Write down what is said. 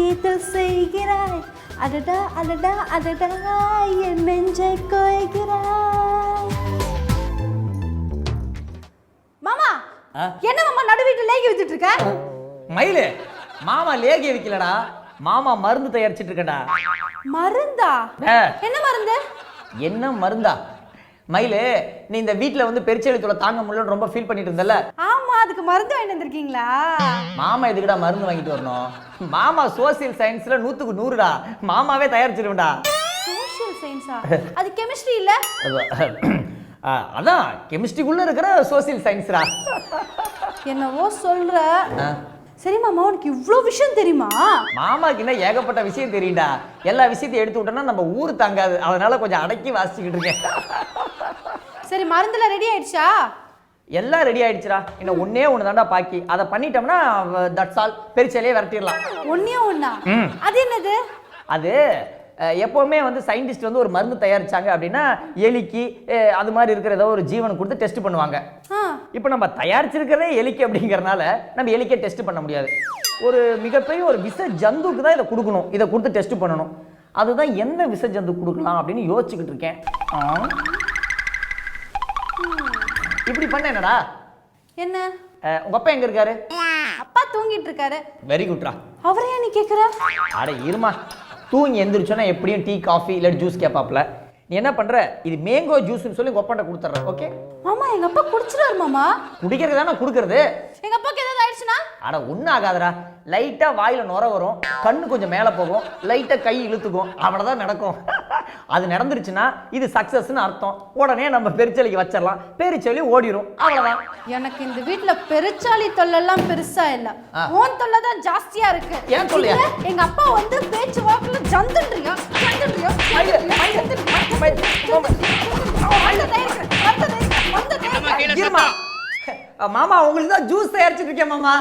இதழ் செய்கிறாய் அடடா அடடா அடடா என் நெஞ்சை கோய்கிறாய். மாமா என்ன மாமா நடு வீட்டுல லேகி வச்சிட்டு இருக்க? மயிலு, மாமா லேகிய வைக்கலடா, மாமா மருந்து தயாரிச்சிட்டு இருக்கடா. மருந்தா? என்ன மருந்து? என்ன மருந்தா? மயிலு, நீ இந்த வீட்ல வந்து பெருச்செழுத்தோட தாங்க முடியல ரொம்ப ஃபீல் பண்ணிட்டு இருந்தல. ஆமா, அதுக்கு மருந்து வாங்கிட்டு வந்திருக்கீங்களா? மாமா எதுக்குடா மருந்து வாங்கிட்டு வரணும்? மாமா சோசியல் சயின்ஸ்ல 100க்கு 100டா, மாமாவே தயாரிச்சிருவேன்டா. சோசியல் சயின்ஸா? அது கெமிஸ்ட்ரி இல்ல? அதான் கெமிஸ்ட்ரிக்குள்ள இருக்கிற சோசியல் சயின்ஸ்டா. என்னவோ சொல்ற. சரி மாமா, உனக்கு இவ்ளோ விஷயம் தெரியுமா? மாமாக்கு என்ன ஏகப்பட்ட விஷயம் தெரியும்டா. எல்லா விஷயத்தையும் எடுத்து விட்டோம்னா நம்ம ஊரு தாங்காது, அதனால கொஞ்சம் அடக்கி வாசிச்சுக்கிட்டு இருக்கேன். சரி, மருந்துல ரெடி ஆயிடுச்சா? எல்லாம் ரெடி ஆயிடுச்சுடா. இன்னும் ஒன்னே ஒன்று தாண்டா பாக்கி. அதை பண்ணிட்டோம்னா தட்ஸ் ஆல், பெருச்சலையே விரட்டிடலாம். ஒன்னே ஒண்ணா? அது என்னது? அது எப்போவுமே வந்து சயின்டிஸ்ட் வந்து ஒரு மருந்து தயாரிச்சாங்க அப்படின்னா எலிக்கு அது மாதிரி இருக்கிற ஏதோ ஒரு ஜீவனை கொடுத்து டெஸ்ட் பண்ணுவாங்க. இப்போ நம்ம தயாரிச்சிருக்கிறதே எலிக்கு அப்படிங்கிறனால நம்ம எலிக்கே டெஸ்ட் பண்ண முடியாது. ஒரு மிகப்பெரிய ஒரு விஷ ஜந்துக்கு தான் இதை கொடுக்கணும், இதை கொடுத்து டெஸ்ட் பண்ணணும். அதுதான் எந்த விஷ ஜந்து கொடுக்கலாம் அப்படின்னு யோசிச்சுக்கிட்டு இருக்கேன். இப்படி பண்ண என்னடா? என்ன? உங்க அப்பா எங்க இருக்காரு? அப்பா தூங்கிட்டு இருக்காரு. வெரி குட்ரா. அவரே நீ கேக்குற? அட இருமா, தூங்கி எந்திரிச்சோன்னா எப்படியும் டீ காஃபி இல்லை ஜூஸ் கேட்பாப்ல. நீ என்ன பண்ற, இது மேங்கோ ஜூஸ்னு சொல்லி கொப்பாண்ட கொடுத்துட்ற. ஓகே மாமா, எங்க அப்பா குடிச்சிடாரு மாமா. குடிக்கிறது தானே கொடுக்கறது. எங்க அப்பாக்கு ஏதாவது ஆயிடுச்சுன்னா? அட ஒன்றும் ஆகாதடா, லைட்டா வாயில நுர வரும், கண்ணு கொஞ்சம் மேலே போகும், லைட்டா கை இழுத்துக்கும், அவ்வளோதான் நடக்கும். அது நடந்துருச்சுன்னா இது சக்சஸ்ன்னு அர்த்தம். உடனே நம்ம பெருச்சலிக்கு வச்சிடலாம், பெருச்சலி ஓடிடும், அவ்வளோதான். எனக்கு இந்த வீட்ல பெருச்சாலி தொல்லெல்லாம் பெருசா இல்ல, ஓன் தொல்லை தான் ஜாஸ்தியா இருக்கு. ஏன் சொல்லியா? எங்க அப்பா வந்து பேச்சு வாக்குல ஜந்துன்றியா ஜந்துன்றியா. மாமா உங்களுக்கு தான் ஜூஸ் தயாரிச்சுட்டு இருக்கேன் மாமா.